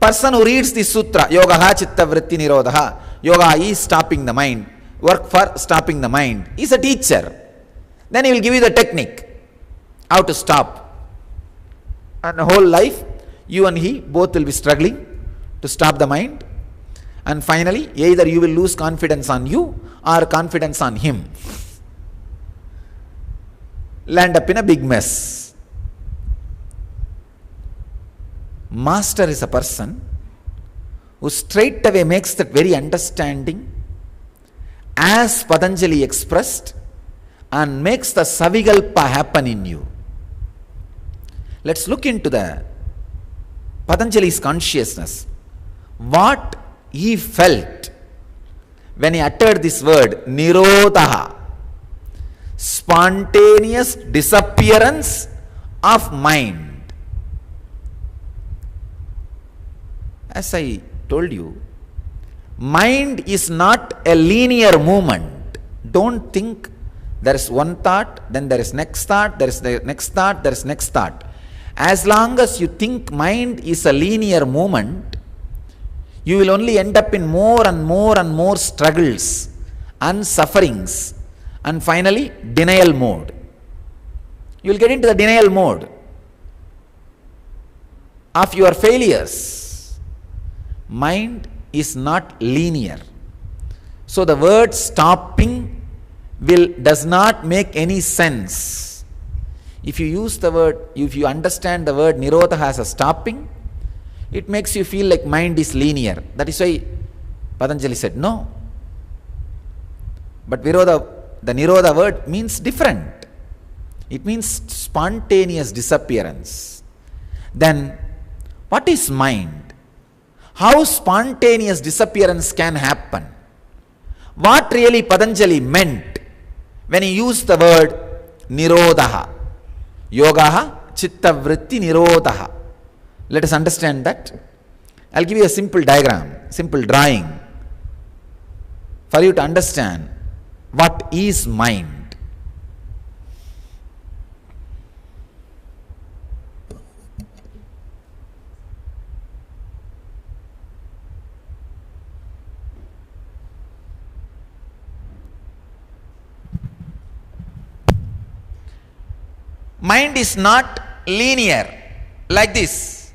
person who reads this sutra, yogaha chitta vritti nirodha, yoga is stopping the mind, work for stopping the mind, is a teacher. Then he will give you the technique, how to stop. And the whole life, you and he both will be struggling to stop the mind. And finally, either you will lose confidence on you or confidence on him. Land up in a big mess. Master is a person who straight away makes that very understanding as Patanjali expressed and makes the Savikalpa happen in you. Let's look into the Patanjali's consciousness. What he felt when he uttered this word, Nirodha, spontaneous disappearance of mind. As I told you, mind is not a linear movement. Don't think there is one thought, then there is next thought, there is the next thought, there is next thought. As long as you think mind is a linear movement, you will only end up in more and more and more struggles and sufferings, and finally denial mode. You will get into the denial mode of your failures. Mind is not linear. So the word stopping does not make any sense. If you use the word, if you understand the word Nirodha as a stopping, it makes you feel like mind is linear. That is why Patanjali said no. But the Nirodha word means different. It means spontaneous disappearance. Then, what is mind? How spontaneous disappearance can happen? What really Patanjali meant when he used the word Nirodha? Yogaha chitta vritti nirodha. Let us understand that. I'll give you a simple diagram, simple drawing, for you to understand what is mind. Mind is not linear like this,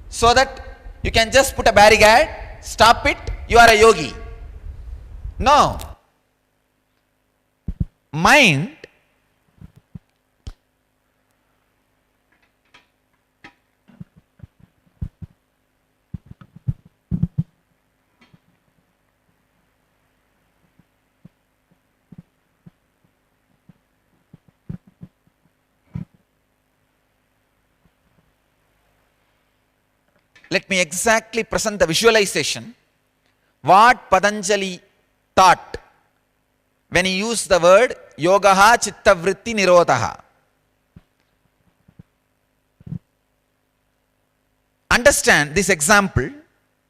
so that you can just put a barricade, stop it, you are a yogi. No. Mind let me exactly present the visualization, what Patanjali thought when he used the word Yogaha chitta vritti nirodha. Understand this example,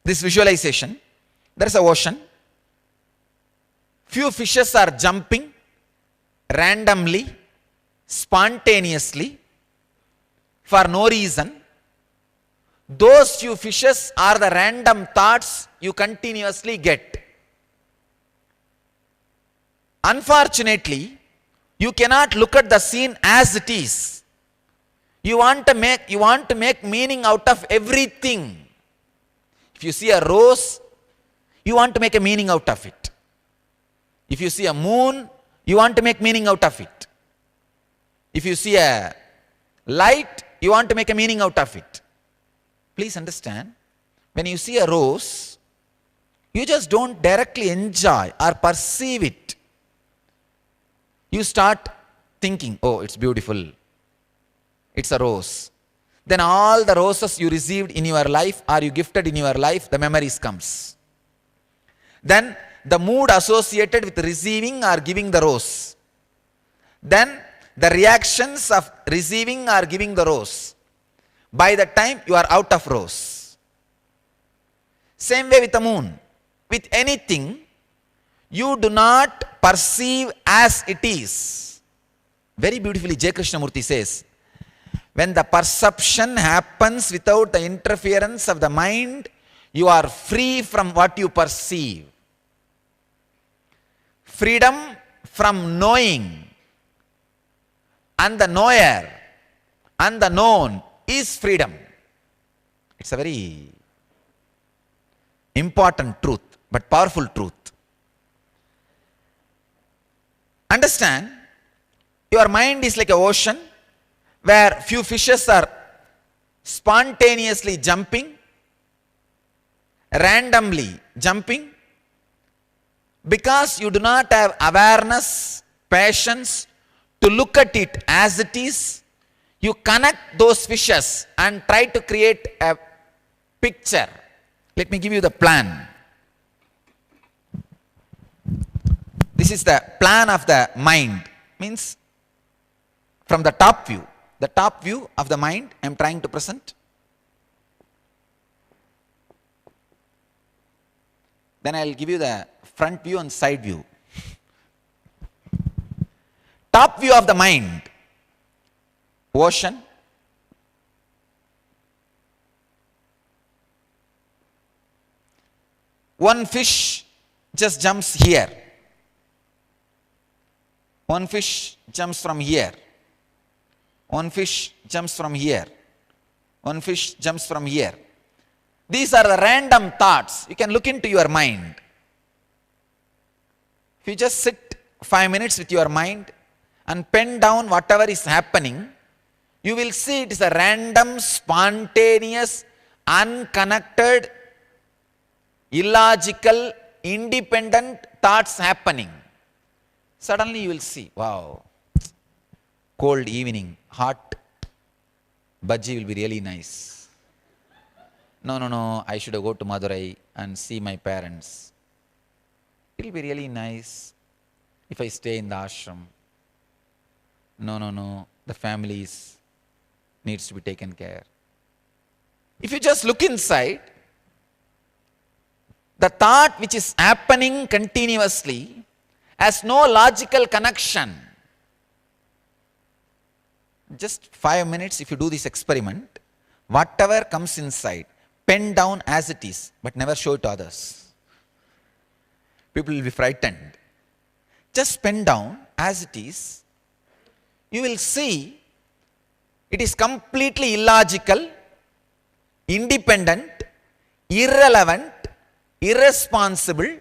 this visualization. There is an ocean. Few fishes are jumping randomly, spontaneously, for no reason. Those few fishes are the random thoughts you continuously get. Unfortunately, you cannot look at the scene as it is. You want to make meaning out of everything. If you see a rose, you want to make a meaning out of it. If you see a moon, you want to make meaning out of it. If you see a light, you want to make a meaning out of it. Please understand, when you see a rose, you just don't directly enjoy or perceive it. You start thinking, oh, it's beautiful. It's a rose. Then all the roses you received in your life or you gifted in your life, the memories comes. Then the mood associated with receiving or giving the rose. Then the reactions of receiving or giving the rose. By the time you are out of rose. Same way with the moon. With anything, you do not perceive as it is. Very beautifully J. Krishnamurti says, when the perception happens without the interference of the mind, you are free from what you perceive. Freedom from knowing and the knower and the known is freedom. It's a very important truth, but powerful truth. Understand, your mind is like an ocean where few fishes are spontaneously jumping, randomly jumping, because you do not have awareness, patience to look at it as it is. You connect those fishes and try to create a picture. Let me give you the plan. This is the plan of the mind. Means from the top view of the mind I am trying to present. Then I will give you the front view and side view. Top view of the mind, ocean. One fish just jumps here. One fish jumps from here. One fish jumps from here. One fish jumps from here. These are the random thoughts. You can look into your mind. If you just sit 5 minutes with your mind and pen down whatever is happening, you will see it is a random, spontaneous, unconnected, illogical, independent thoughts happening. Suddenly you will see, wow, cold evening, hot bhaji will be really nice. No, I should go to Madurai and see my parents. It will be really nice if I stay in the ashram. No, the family needs to be taken care. If you just look inside, the thought which is happening continuously has no logical connection. Just 5 minutes, if you do this experiment, whatever comes inside, pen down as it is, but never show it to others. People will be frightened. Just pen down as it is. You will see it is completely illogical, independent, irrelevant, irresponsible,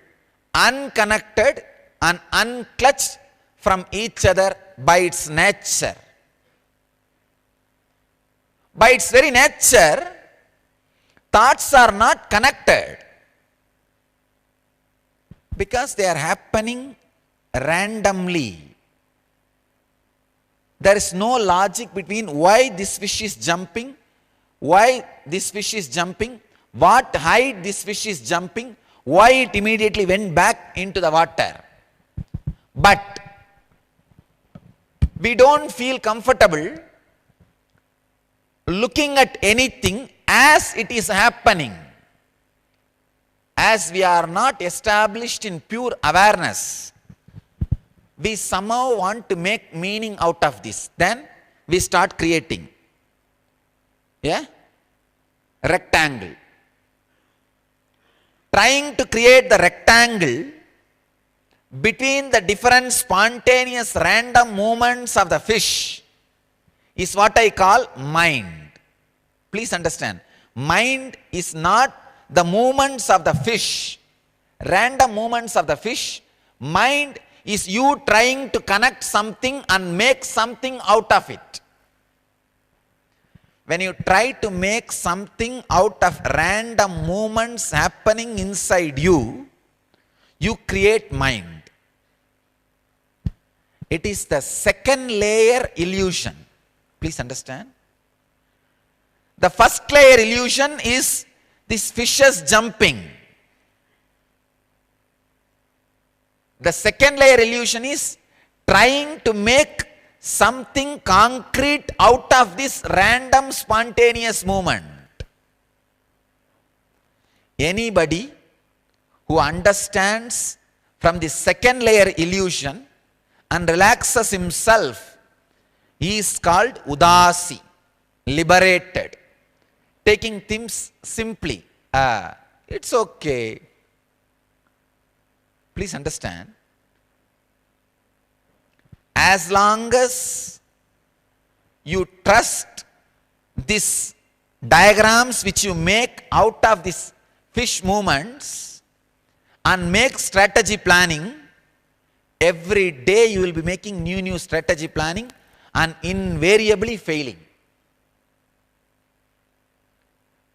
unconnected, and unclutched from each other by its nature. By its very nature, thoughts are not connected because they are happening randomly. There is no logic between why this fish is jumping, what height this fish is jumping, why it immediately went back into the water. But we don't feel comfortable looking at anything as it is happening. As we are not established in pure awareness, we somehow want to make meaning out of this. Then we start creating a rectangle. Trying to create the rectangle between the different spontaneous random movements of the fish is what I call mind. Please understand, mind is not the movements of the fish, random movements of the fish. Mind is you trying to connect something and make something out of it. When you try to make something out of random movements happening inside you, you create mind. It is the second layer illusion. Please understand. The first layer illusion is this fishes jumping. The second layer illusion is trying to make something concrete out of this random spontaneous movement. Anybody who understands from the second layer illusion and relaxes himself, he is called Udasi. liberated, taking things simply. It's okay. Please understand, as long as you trust these diagrams which you make out of these fish movements and make strategy planning, every day you will be making new strategy planning and invariably failing.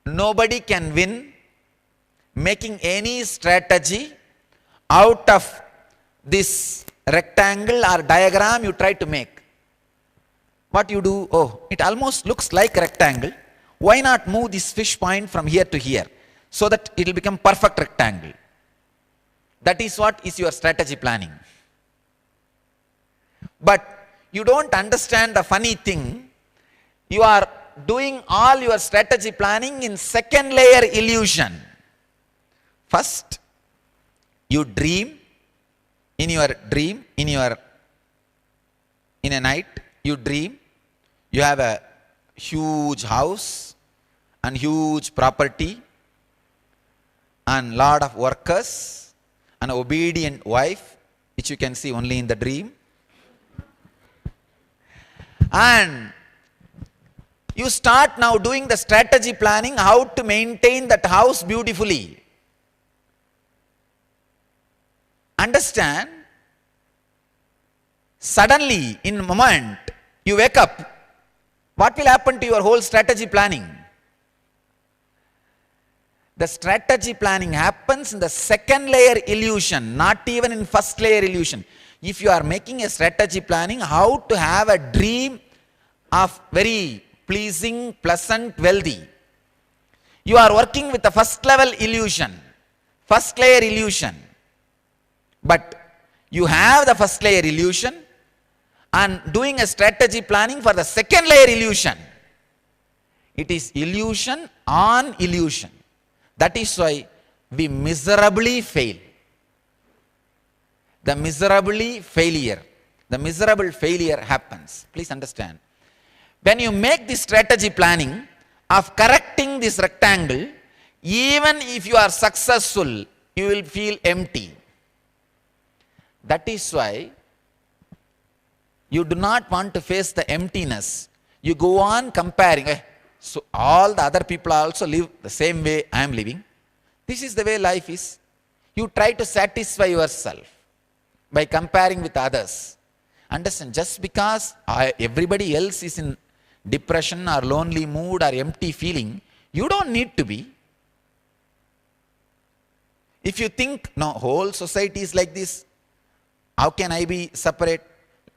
Nobody can win making any strategy out of this rectangle or diagram you try to make. What you do? Oh, it almost looks like a rectangle. Why not move this fish point from here to here so that it will become perfect rectangle? That is what is your strategy planning. But you don't understand the funny thing. You are doing all your strategy planning in second layer illusion. First, you dream in your dream, in a night, you dream you have a huge house and huge property and lot of workers, an obedient wife, which you can see only in the dream. And you start now doing the strategy planning how to maintain that house beautifully. Understand? Suddenly, in a moment, you wake up. What will happen to your whole strategy planning? The strategy planning happens in the second layer illusion, not even in first layer illusion. If you are making a strategy planning how to have a dream of very pleasing, pleasant, wealthy, you are working with the first level illusion, first layer illusion. But you have the first layer illusion and doing a strategy planning for the second layer illusion. It is illusion on illusion. That is why we miserably fail. The miserable failure happens. Please understand. When you make this strategy planning of correcting this rectangle, even if you are successful, you will feel empty. That is why you do not want to face the emptiness. You go on comparing. So all the other people also live the same way I am living. This is the way life is. You try to satisfy yourself by comparing with others. Understand, just because everybody else is in depression or lonely mood or empty feeling, you don't need to be. If you think, no, whole society is like this, how can I be separate?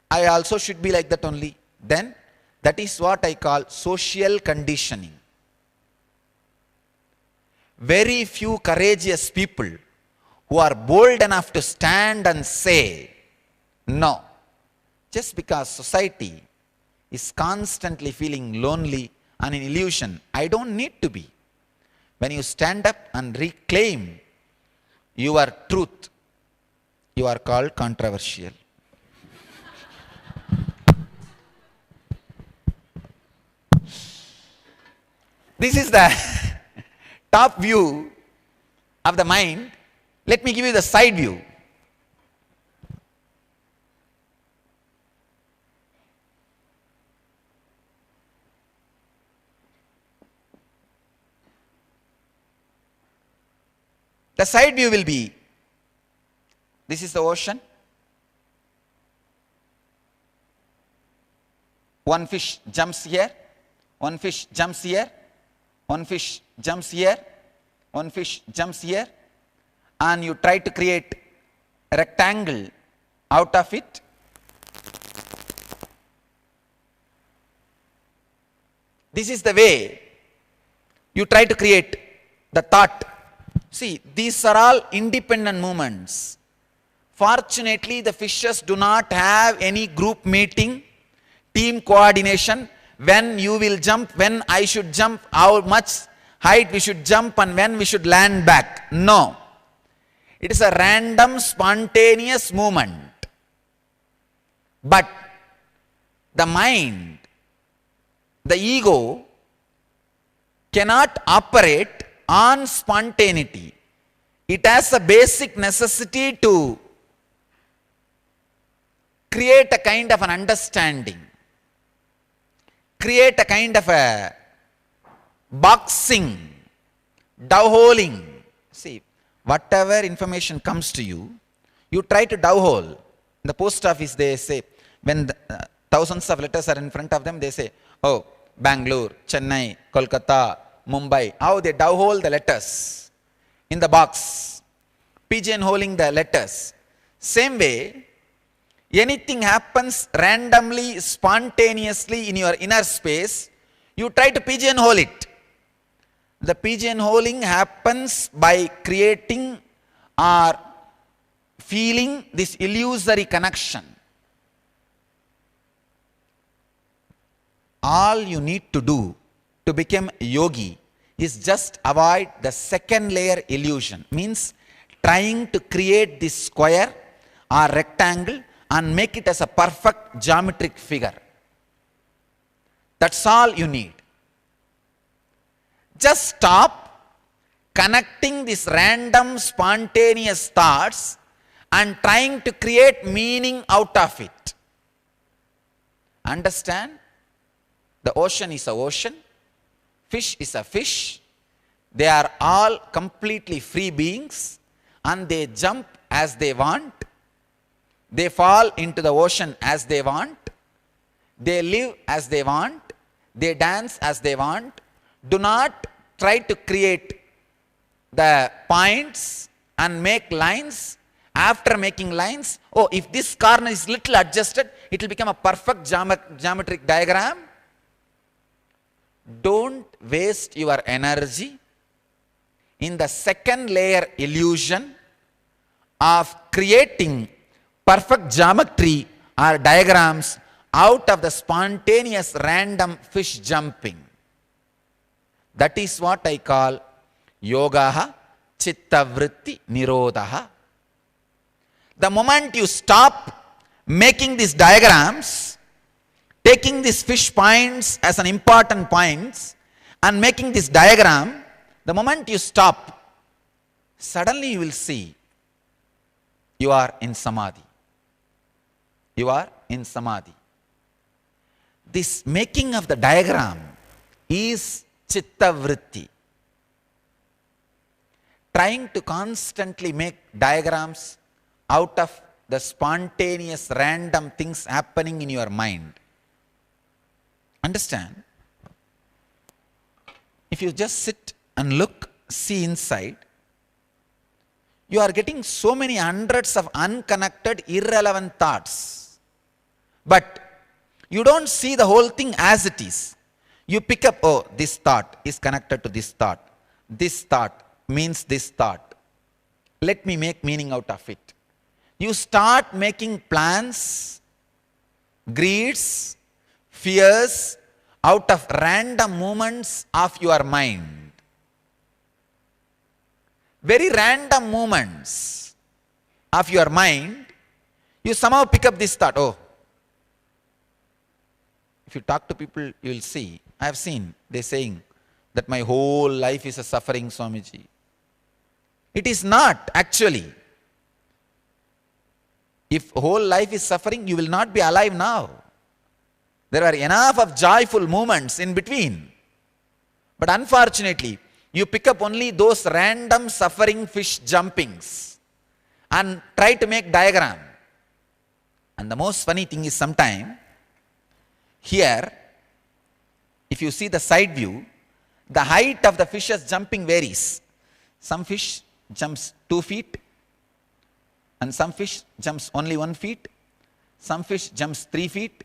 I also should be like that only. Then that is what I call social conditioning. Very few courageous people who are bold enough to stand and say, no, just because society is constantly feeling lonely and in illusion, I don't need to be. When you stand up and reclaim your truth, you are called controversial. This is the top view of the mind. Let me give you the side view. The side view will be, this is the ocean. One fish jumps here, one fish jumps here, one fish jumps here, one fish jumps here, and you try to create a rectangle out of it. This is the way you try to create the thought. See, these are all independent movements. Fortunately, the fishes do not have any group meeting, team coordination, when you will jump, when I should jump, how much height we should jump, and when we should land back. No. It is a random, spontaneous movement. But the mind, the ego, cannot operate on spontaneity. It has a basic necessity to create a kind of an understanding, create a kind of a boxing, dowholing. See, whatever information comes to you, you try to dowhole. In the post office, they say, when thousands of letters are in front of them, they say, oh, Bangalore, Chennai, Kolkata, Mumbai. How they dowhole the letters in the box, pigeonholing the letters. Same way, anything happens randomly, spontaneously in your inner space, you try to pigeonhole it. The pigeonholing happens by creating or feeling this illusory connection. All you need to do to become a yogi is just avoid the second layer illusion. Means trying to create this square or rectangle and make it as a perfect geometric figure. That's all you need. Just stop connecting these random spontaneous thoughts and trying to create meaning out of it. Understand? The ocean is an ocean, fish is a fish. They are all completely free beings and they jump as they want. They fall into the ocean as they want. They live as they want. They dance as they want. Do not try to create the points and make lines. After making lines, oh, if this corner is little adjusted, it will become a perfect geometric diagram. Don't waste your energy in the second layer illusion of creating perfect geometry or diagrams out of the spontaneous random fish jumping. That is what I call yogaha chitta vritti nirodha. The moment you stop making these diagrams, taking these fish points as an important points and making this diagram, the moment you stop, suddenly you will see you are in samadhi. You are in samadhi. This making of the diagram is chitta vritti. Trying to constantly make diagrams out of the spontaneous random things happening in your mind. Understand? If you just sit and look, see inside, you are getting so many hundreds of unconnected, irrelevant thoughts. But you don't see the whole thing as it is. You pick up, oh, this thought is connected to this thought. This thought means this thought. Let me make meaning out of it. You start making plans, greeds, fears out of random movements of your mind. Very random movements of your mind, you somehow pick up this thought, oh. If you talk to people, you will see, I have seen, they saying that my whole life is a suffering, Swamiji. It is not actually. If whole life is suffering, you will not be alive now. There are enough of joyful moments in between. But unfortunately, you pick up only those random suffering fish jumpings and try to make diagram. And the most funny thing is sometime, here, if you see the side view, the height of the fishes jumping varies. Some fish jumps 2 feet, and some fish jumps only 1 feet. Some fish jumps 3 feet.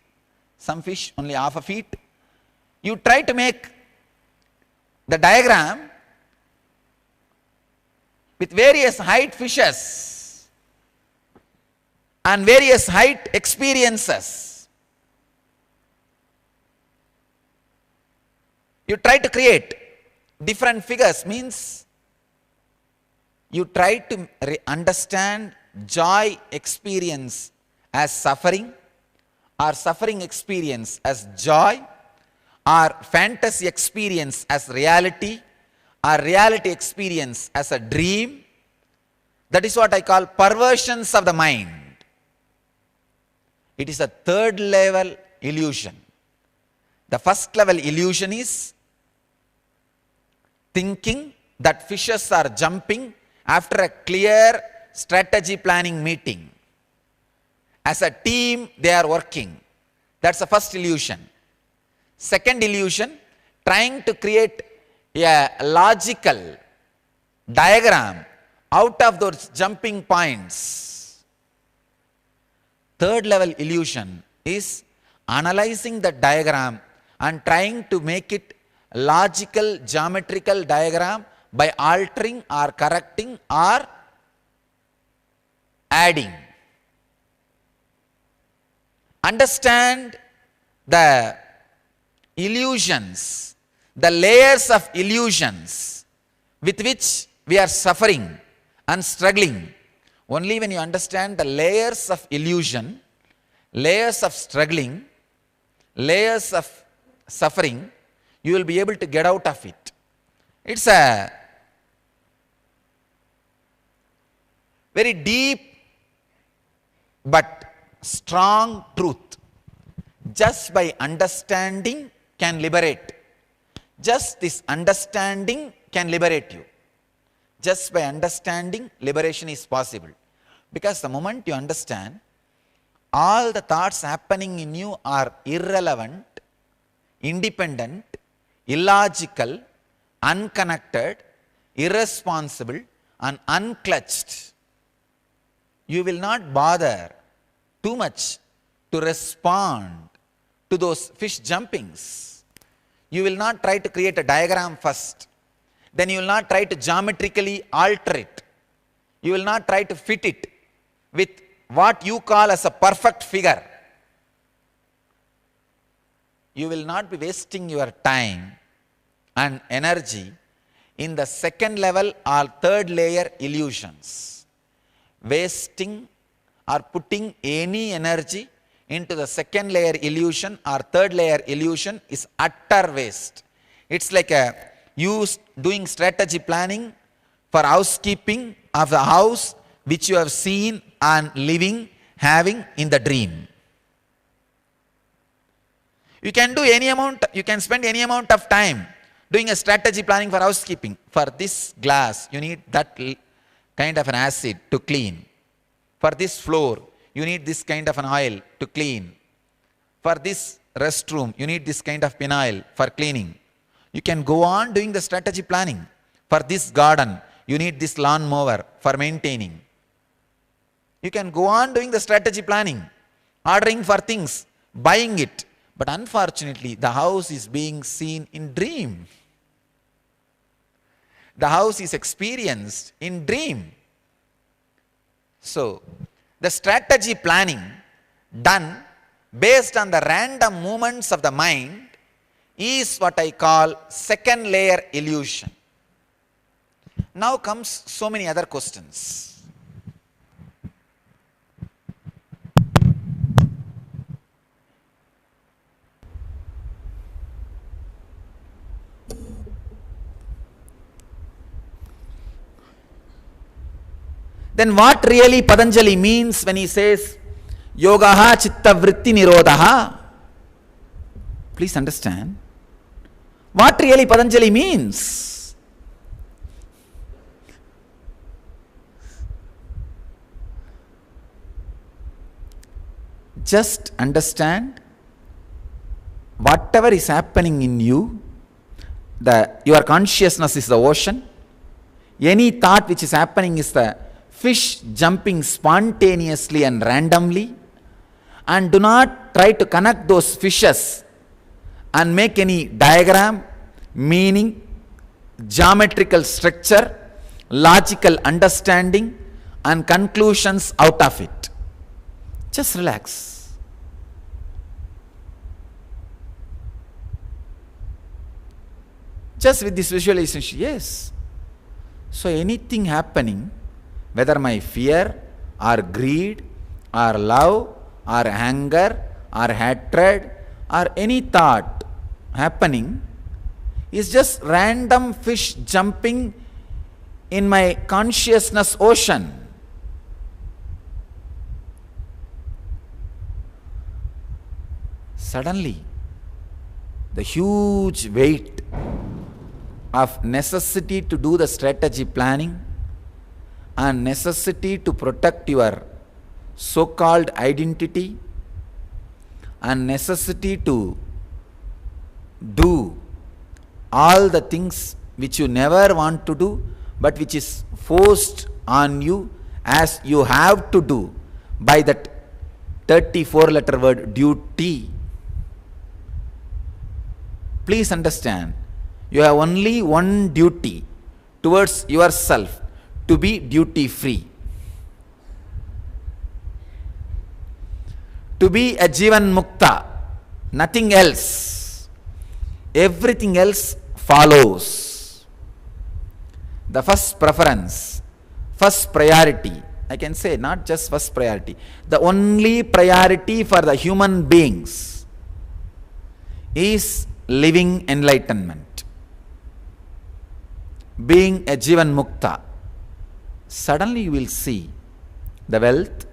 Some fish only half a feet. You try to make the diagram with various height fishes and various height experiences. You try to create different figures, means you try to understand joy experience as suffering, or suffering experience as joy, or fantasy experience as reality, or reality experience as a dream. That is what I call perversions of the mind. It is a third level illusion. The first level illusion is thinking that fishes are jumping after a clear strategy planning meeting. As a team, they are working. That's the first illusion. Second illusion, trying to create a logical diagram out of those jumping points. Third level illusion is analyzing the diagram and trying to make it logical geometrical diagram by altering or correcting or adding. Understand the illusions, the layers of illusions with which we are suffering and struggling. Only when you understand the layers of illusion, layers of struggling, layers of suffering, you will be able to get out of it. It's a very deep but strong truth. Just by understanding can liberate. Just this understanding can liberate you. Just by understanding, liberation is possible. Because the moment you understand, all the thoughts happening in you are irrelevant, independent, illogical, unconnected, irresponsible, and unclutched. You will not bother too much to respond to those fish jumpings. You will not try to create a diagram first. Then you will not try to geometrically alter it. You will not try to fit it with what you call as a perfect figure. You will not be wasting your time and energy in the second level or third layer illusions. Wasting or putting any energy into the second layer illusion or third layer illusion is utter waste. It's like you doing strategy planning for housekeeping of the house which you have seen and living, having in the dream. You can do any amount, you can spend any amount of time doing a strategy planning for housekeeping. For this glass, you need that kind of an acid to clean. For this floor, you need this kind of an oil to clean. For this restroom, you need this kind of phenyl for cleaning. You can go on doing the strategy planning. For this garden, you need this lawn mower for maintaining. You can go on doing the strategy planning, ordering for things, buying it. But unfortunately, the house is being seen in dream. The house is experienced in dream. So, the strategy planning done based on the random movements of the mind is what I call second layer illusion. Now comes so many other questions. Then what really Patanjali means when he says yogaha chitta vritti nirodhaha? Please understand. What really Patanjali means? Just understand whatever is happening in you, your consciousness is the ocean. Any thought which is happening is the fish jumping spontaneously and randomly, and do not try to connect those fishes and make any diagram, meaning, geometrical structure, logical understanding and conclusions out of it. Just relax. Just with this visualization, yes. So anything happening, whether my fear or greed or love or anger or hatred or any thought happening is just random fish jumping in my consciousness ocean. Suddenly, the huge weight of necessity to do the strategy planning and necessity to protect your so-called identity and necessity to do all the things which you never want to do but which is forced on you as you have to do by that 34-letter word duty. Please understand, you have only one duty towards yourself, to be duty free. To be a Jivan Mukta, nothing else. Everything else follows. The first preference, first priority, I can say not just first priority, the only priority for the human beings is living enlightenment, being a Jivan Mukta. Suddenly you will see the wealth,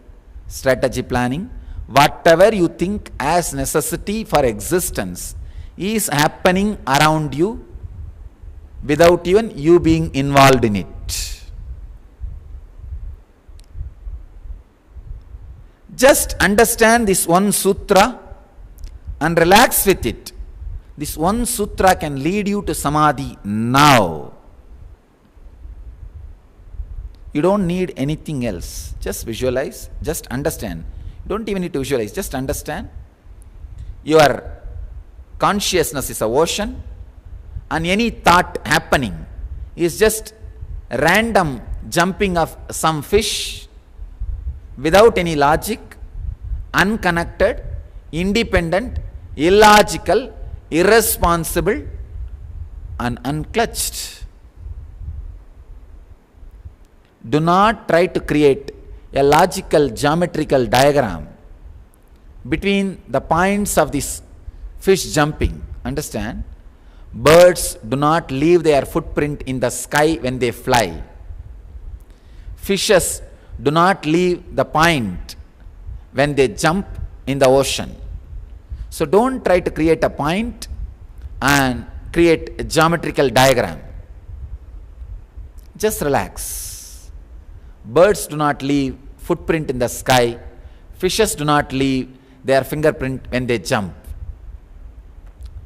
strategy planning, whatever you think as necessity for existence is happening around you without even you being involved in it. Just understand this one sutra and relax with it. This one sutra can lead you to samadhi now. You don't need anything else. Just visualize, just understand. You don't even need to visualize, just understand. Your consciousness is a ocean, and any thought happening is just random jumping of some fish without any logic, unconnected, independent, illogical, irresponsible, and unclutched. Do not try to create a logical geometrical diagram between the points of this fish jumping. Understand? Birds do not leave their footprint in the sky when they fly. Fishes do not leave the point when they jump in the ocean. So don't try to create a point and create a geometrical diagram. Just relax. Birds do not leave footprint in the sky. Fishes do not leave their fingerprint when they jump.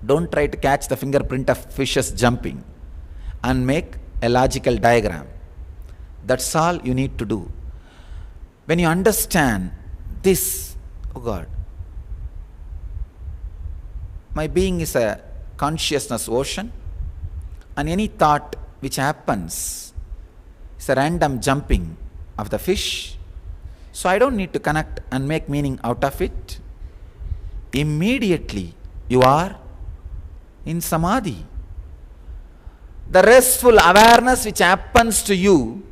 Don't try to catch the fingerprint of fishes jumping and make a logical diagram. That's all you need to do. When you understand this, oh God, my being is a consciousness ocean, and any thought which happens is a random jumping of the fish, so I don't need to connect and make meaning out of it. Immediately you are in samadhi. The restful awareness which happens to you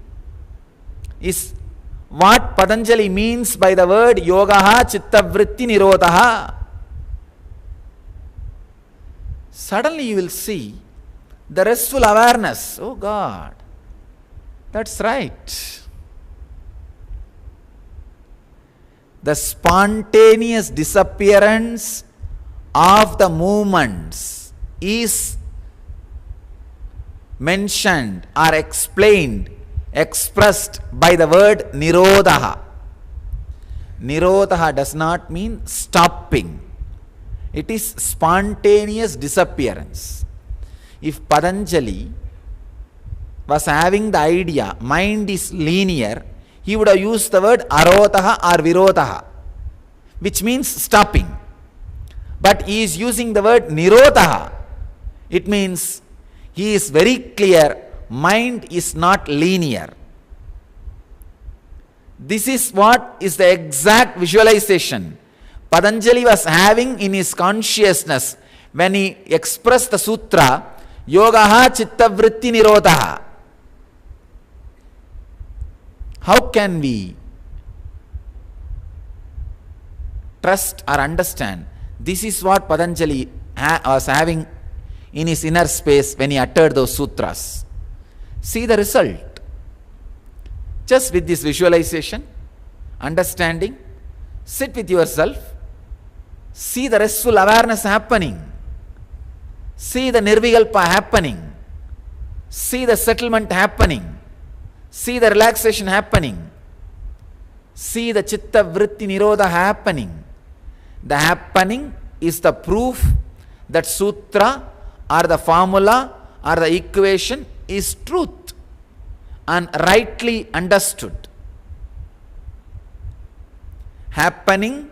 is what Patanjali means by the word yogaha chittavritti nirodhaha. Suddenly you will see the restful awareness. Oh God, that's right. The spontaneous disappearance of the movements is mentioned or explained, expressed by the word nirodhaha. Nirodhaha does not mean stopping. It is spontaneous disappearance. If Patanjali was having the idea, mind is linear, he would have used the word arodhaha or virodhaha, which means stopping. But he is using the word nirodhaha. It means he is very clear, mind is not linear. This is what is the exact visualization Patanjali was having in his consciousness when he expressed the sutra, yogaha chittavritti nirodhaha. How can we trust or understand this is what Patanjali was having in his inner space when he uttered those sutras. See the result. Just with this visualization, understanding, sit with yourself, see the restful awareness happening, see the nirvikalpa happening, see the settlement happening, see the relaxation happening, see the chitta vritti nirodha happening. The happening is the proof that sutra or the formula or the equation is truth and rightly understood. Happening,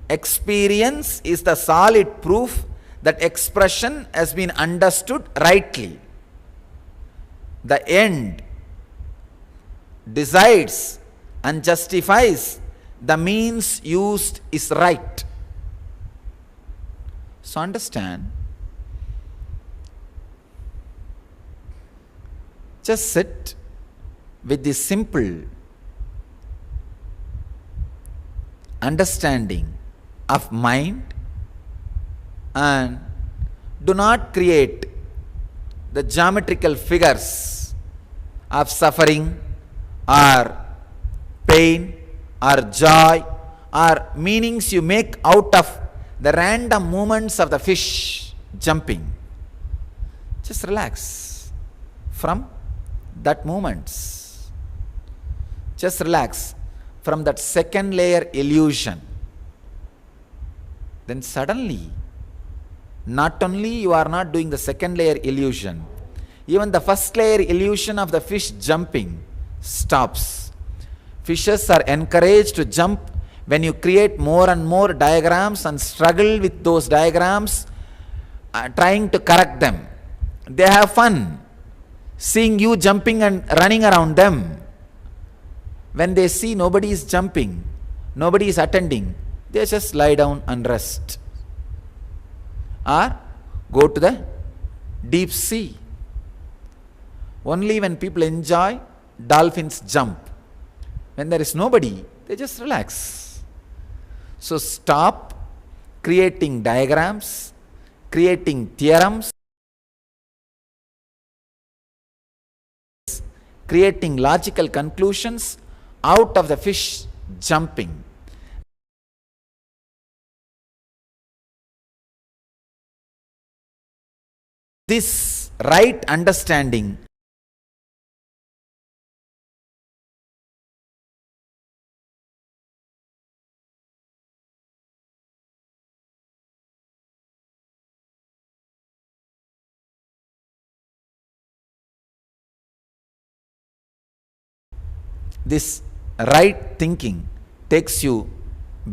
experience is the solid proof that expression has been understood rightly. The end decides and justifies the means used is right. So understand, just sit with this simple understanding of mind and do not create the geometrical figures of suffering or pain or joy or meanings you make out of the random movements of the fish jumping. Just relax from that movements. Just relax from that second layer illusion. Then suddenly, not only you are not doing the second layer illusion, even the first layer illusion of the fish jumping stops. Fishes are encouraged to jump when you create more and more diagrams and struggle with those diagrams, trying to correct them. They have fun seeing you jumping and running around them. When they see nobody is jumping, nobody is attending, they just lie down and rest. Or go to the deep sea. Only when people enjoy, dolphins jump. When there is nobody, they just relax. So stop creating diagrams, creating theorems, creating logical conclusions out of the fish jumping. This right understanding this right thinking takes you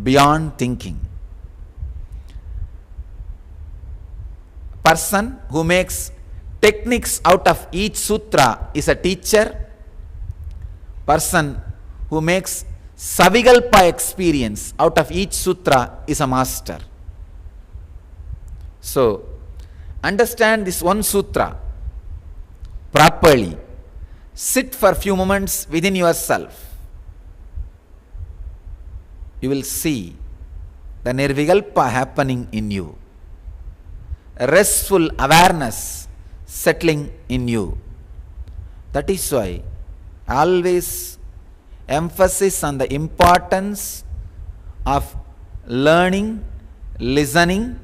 beyond thinking. Person who makes techniques out of each sutra is a teacher. Person who makes savikalpa experience out of each sutra is a master. So, understand this one sutra properly. Sit for a few moments within yourself. You will see the nirvikalpa happening in you. A restful awareness settling in you. That is why always emphasis on the importance of learning, listening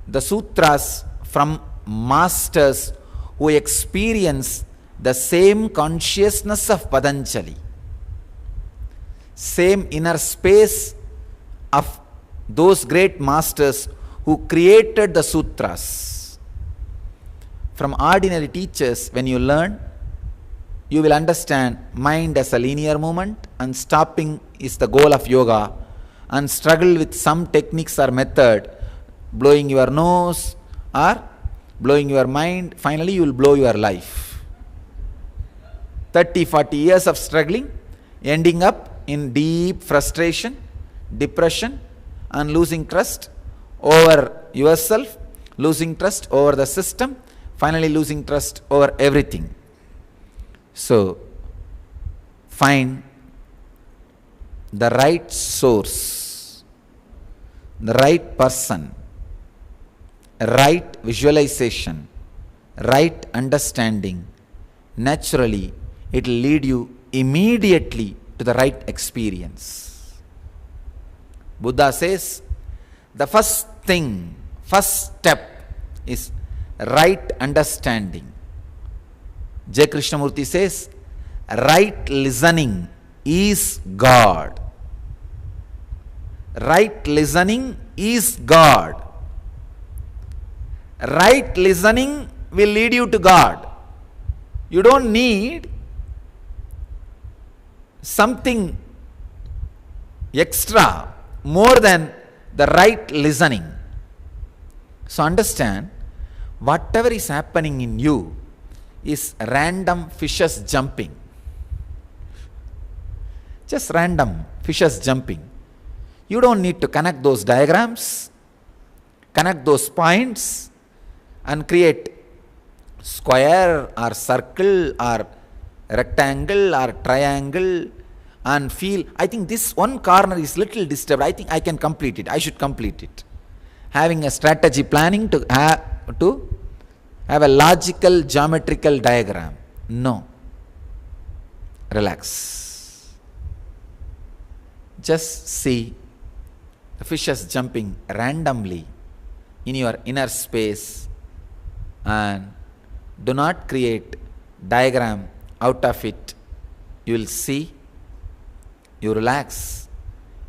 the sutras from masters who experience the same consciousness of Patanjali, same inner space of those great masters who created the sutras. From ordinary teachers, when you learn, you will understand mind as a linear movement and stopping is the goal of yoga, and struggle with some techniques or method, blowing your nose or blowing your mind, finally you will blow your life. 30-40 years of struggling, ending up in deep frustration, depression, and losing trust over yourself, losing trust over the system, finally losing trust over everything. So, find the right source, the right person, right visualization, right understanding, naturally it will lead you immediately to the right experience. Buddha says the first step is right understanding. J. Krishnamurti says right listening is God. Right listening is God. Right listening will lead you to God. You don't need something extra more than the right listening. So understand, whatever is happening in you is random fishes jumping. Just random fishes jumping. You don't need to connect those diagrams, connect those points and create square or circle or rectangle or triangle and feel, I think this one corner is little disturbed, I think I can complete it, I should complete it. Having a strategy planning to have a logical geometrical diagram. No. Relax. Just see the fishes jumping randomly in your inner space and do not create diagram out of it. You will see, you relax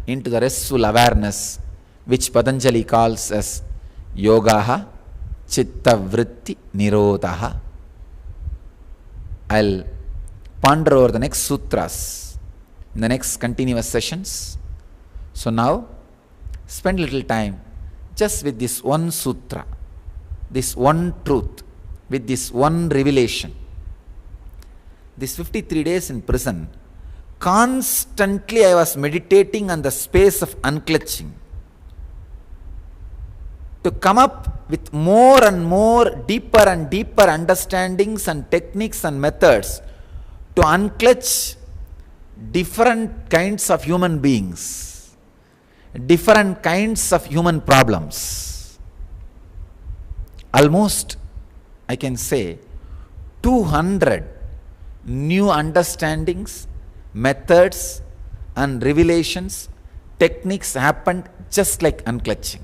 into the restful awareness which Patanjali calls as yogaha chitta vritti nirodhaha. I'll ponder over the next sutras in the next continuous sessions. So now spend little time just with this one sutra, this one truth, with this one revelation. This 53 days in prison, constantly I was meditating on the space of unclutching, to come up with more and more deeper and deeper understandings and techniques and methods to unclutch different kinds of human beings, different kinds of human problems. Almost, I can say, 200 new understandings, methods and revelations, techniques happened just like unclutching.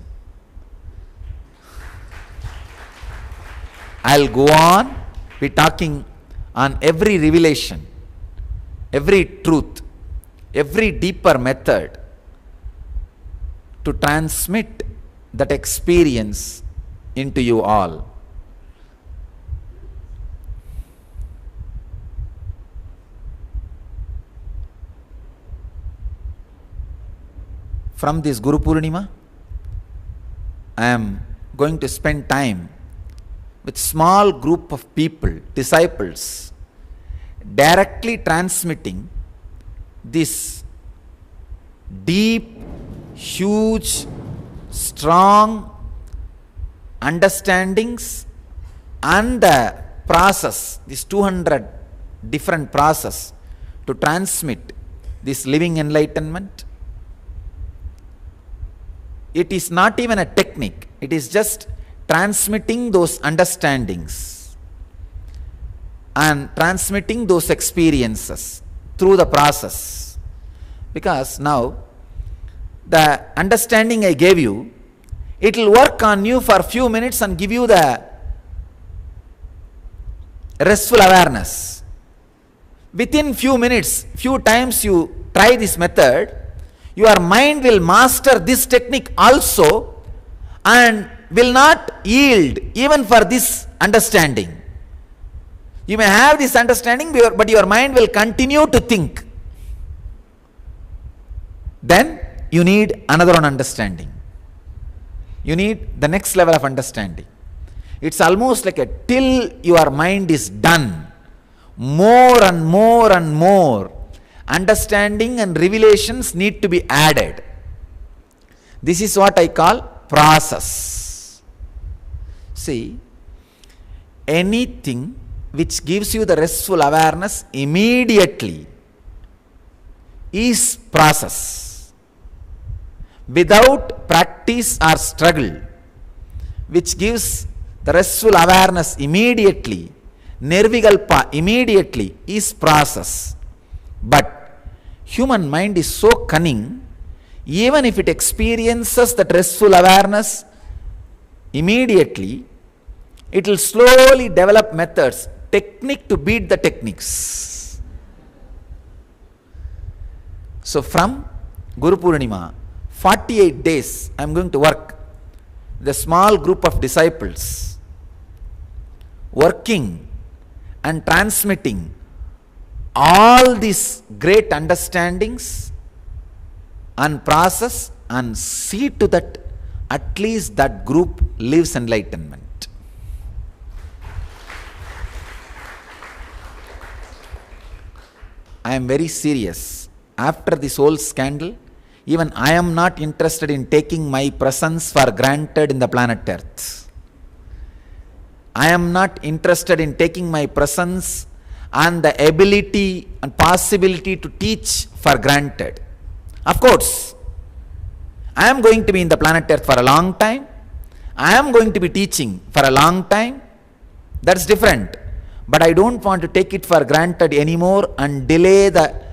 I'll go on be talking on every revelation, every truth, every deeper method to transmit that experience into you all. From this Guru Purnima, I am going to spend time with small group of people, disciples, directly transmitting this deep, huge, strong understandings and the process, this 200 different process to transmit this living enlightenment. It is not even a technique, it is just transmitting those understandings and transmitting those experiences through the process. Because now the understanding I gave you, it will work on you for a few minutes and give you the restful awareness. Within few minutes, few times you try this method, your mind will master this technique also and will not yield even for this understanding. You may have this understanding, but your mind will continue to think. Then you need another one understanding. You need the next level of understanding. It's almost like a till your mind is done. More and more and more understanding and revelations need to be added. This is what I call process. See, anything which gives you the restful awareness immediately is process. Without practice or struggle, which gives the restful awareness immediately, nirvikalpa immediately, is process. But human mind is so cunning, even if it experiences that restful awareness immediately, it will slowly develop methods, technique to beat the techniques. So from Guru Purnima, 48 days I am going to work with a small group of disciples, working and transmitting all these great understandings and process, and see to that at least that group lives enlightenment. I am very serious. After this whole scandal, even I am not interested in taking my presence for granted in the planet Earth. I am not interested in taking my presence and the ability and possibility to teach for granted. Of course, I am going to be in the planet Earth for a long time. I am going to be teaching for a long time. That's different. But I don't want to take it for granted anymore and delay the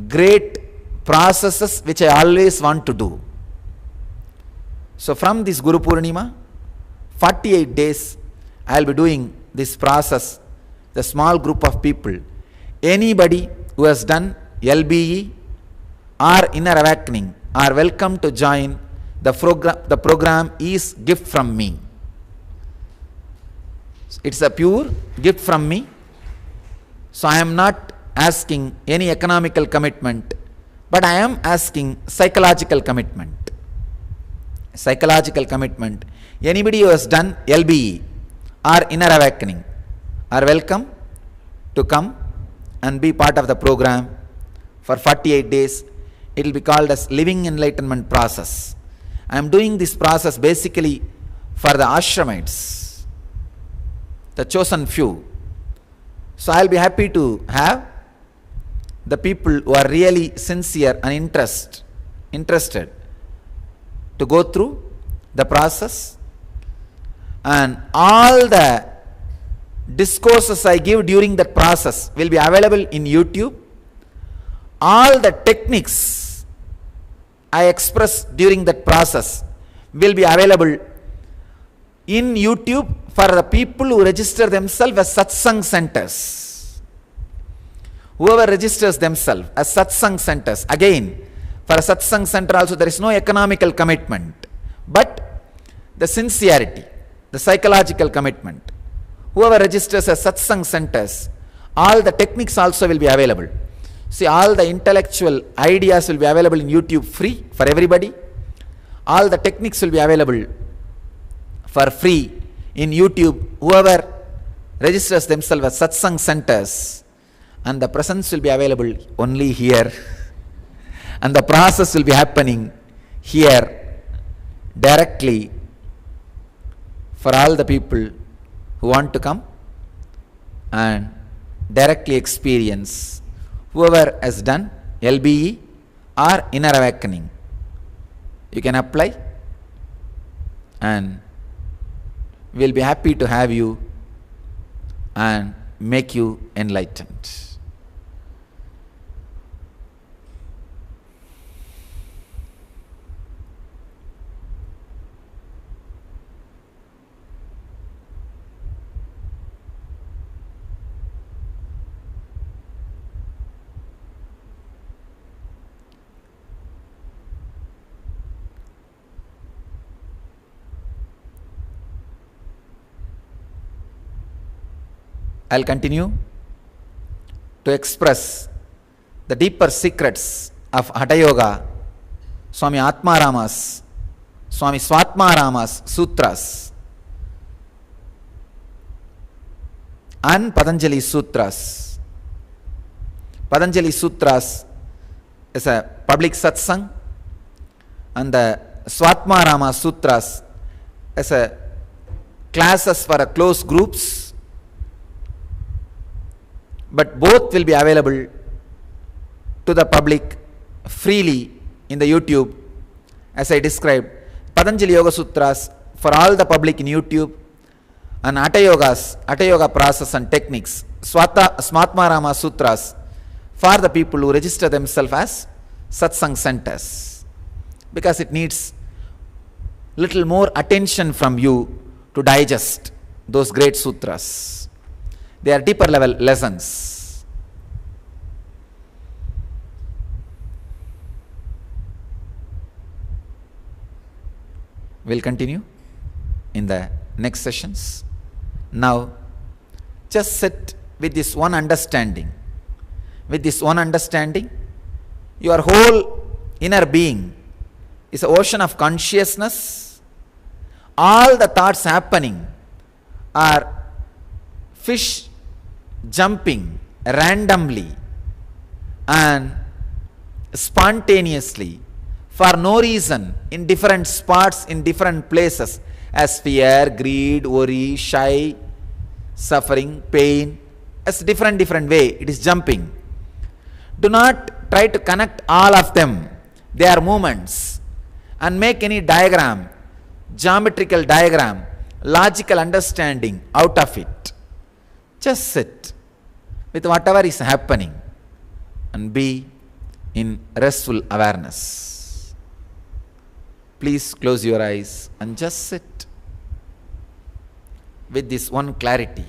great processes which I always want to do. So from this Guru Purnima, 48 days, I will be doing this process, the small group of people. Anybody who has done LBE or inner awakening are welcome to join the program. The program is gift from me. It's a pure gift from me. So I am not asking any economical commitment, but I am asking psychological commitment. Psychological commitment. Anybody who has done LBE or inner awakening are welcome to come and be part of the program for 48 days. It will be called as Living Enlightenment Process. I am doing this process basically for the ashramites, the chosen few. So I will be happy to have the people who are really sincere and interested to go through the process, and all the discourses I give during that process will be available in YouTube. All the techniques I express during that process will be available in YouTube for the people who register themselves as satsang centers. Whoever registers themselves as satsang centers, again, for a satsang center also there is no economical commitment, but the sincerity, the psychological commitment. Whoever registers as satsang centers, all the techniques also will be available. See, all the intellectual ideas will be available in YouTube free for everybody. All the techniques will be available for free in YouTube. Whoever registers themselves as satsang centers, and the presence will be available only here, and the process will be happening here directly for all the people who want to come and directly experience. Whoever has done LBE or inner awakening, you can apply, and we will be happy to have you and make you enlightened. I will continue to express the deeper secrets of Hatha Yoga, Swami Atmarama's, Swami Swatmarama's sutras and Patanjali Sutras. Patanjali Sutras is a public satsang, and the Swatmarama Sutras is a classes for a close groups. But both will be available to the public freely in the YouTube. As I described, Patanjali Yoga Sutras for all the public in YouTube, and Hatha Yoga process and techniques, Smatmarama Sutras, for the people who register themselves as satsang centers, because it needs little more attention from you to digest those great sutras. They are deeper level lessons. We'll continue in the next sessions. Now, just sit with this one understanding. With this one understanding, your whole inner being is an ocean of consciousness. All the thoughts happening are fish jumping randomly and spontaneously for no reason in different spots, in different places, as fear, greed, worry, shy, suffering, pain, as different way it is jumping. Do not try to connect all of them. They are movements, and make any diagram, geometrical diagram, logical understanding out of it. Just sit with whatever is happening and be in restful awareness. Please close your eyes and just sit with this one clarity.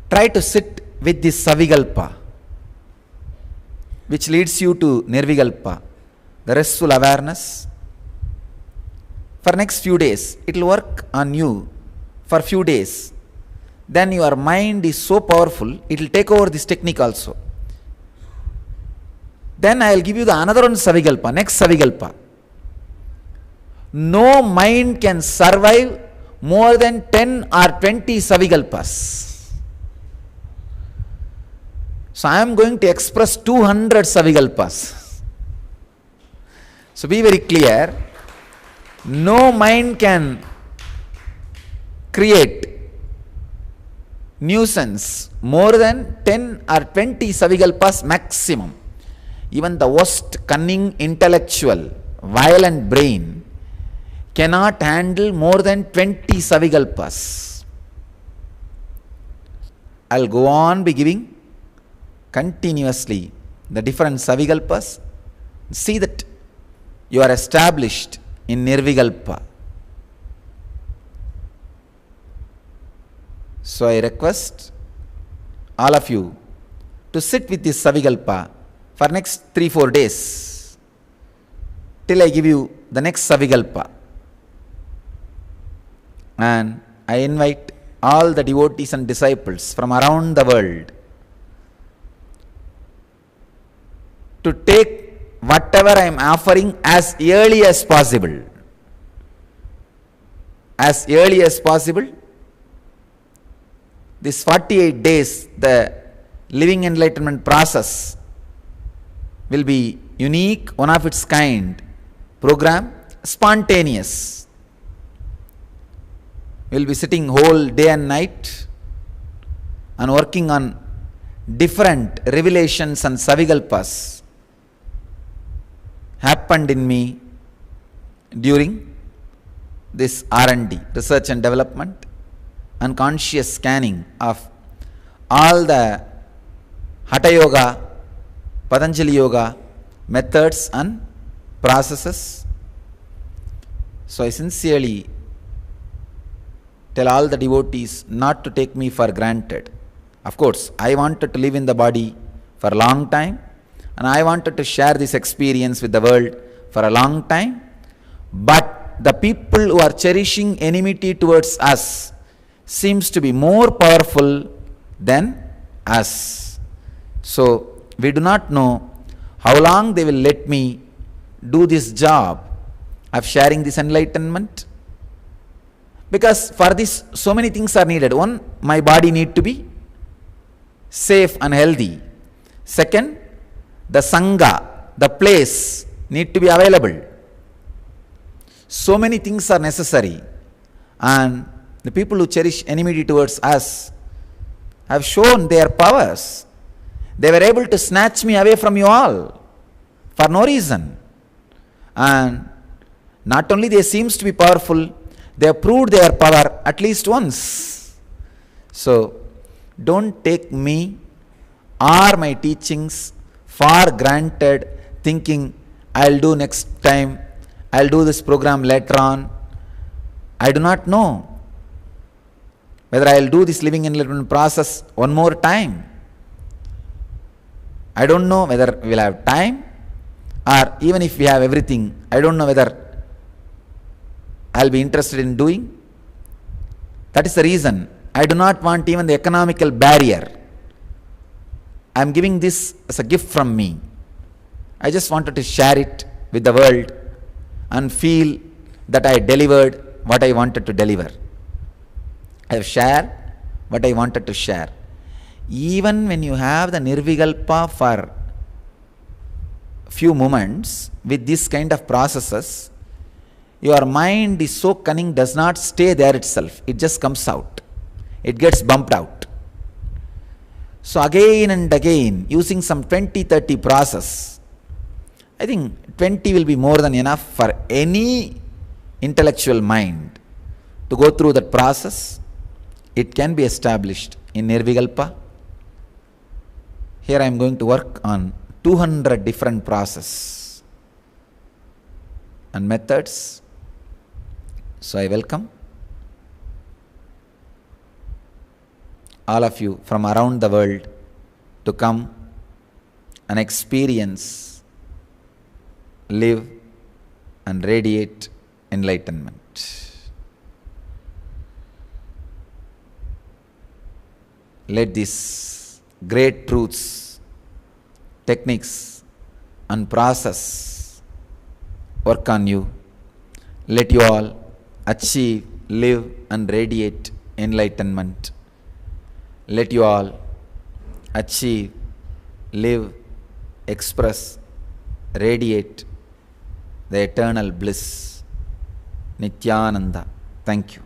Try to sit with this Savikalpa, which leads you to Nirvikalpa, the restful awareness. For next few days, it will work on you for few days. Then your mind is so powerful, it will take over this technique also. Then I will give you the another one Savikalpa, next Savikalpa. No mind can survive more than 10 or 20 Savikalpas. So I am going to express 200 Savikalpas. So be very clear. No mind can create nuisance more than 10 or 20 Savikalpas maximum. Even the worst cunning intellectual, violent brain cannot handle more than 20 Savikalpas. I will go on be giving continuously the different Savikalpas. See that you are established in Nirvikalpa. So I request all of you to sit with this Savikalpa for next 3-4 days till I give you the next Savikalpa. And I invite all the devotees and disciples from around the world to take whatever I am offering as early as possible. As early as possible. This 48 days, the living enlightenment process will be unique, one of its kind program, spontaneous. We will be sitting whole day and night and working on different revelations and Savikalpas happened in me during this R&D, research and development, and conscious scanning of all the Hatha Yoga, Patanjali Yoga methods and processes. So I sincerely tell all the devotees not to take me for granted. Of course, I wanted to live in the body for a long time, and I wanted to share this experience with the world for a long time. But the people who are cherishing enmity towards us seems to be more powerful than us. So we do not know how long they will let me do this job of sharing this enlightenment. Because for this, so many things are needed. One, my body need to be safe and healthy. Second, the Sangha, the place need to be available. So many things are necessary. And the people who cherish enmity towards us have shown their powers. They were able to snatch me away from you all for no reason. And not only they seems to be powerful, they have proved their power at least once. So don't take me or my teachings for granted, thinking I'll do next time, I'll do this program later on. I do not know whether I'll do this living enlightenment process one more time. I don't know whether we'll have time, or even if we have everything, I don't know whether I'll be interested in doing. That is the reason I do not want even the economical barrier. I am giving this as a gift from me. I just wanted to share it with the world and feel that I delivered what I wanted to deliver. I have shared what I wanted to share. Even when you have the Nirvikalpa for few moments with this kind of processes, your mind is so cunning, does not stay there itself. It just comes out. It gets bumped out. So again and again, using some 20-30 process, I think 20 will be more than enough for any intellectual mind to go through that process. It can be established in Nirvikalpa. Here I am going to work on 200 different processes and methods. So I welcome all of you from around the world to come and experience, live and radiate enlightenment. Let these great truths, techniques and process work on you. Let you all achieve, live and radiate enlightenment. Let you all achieve, live, express, radiate the eternal bliss. Nityananda. Thank you.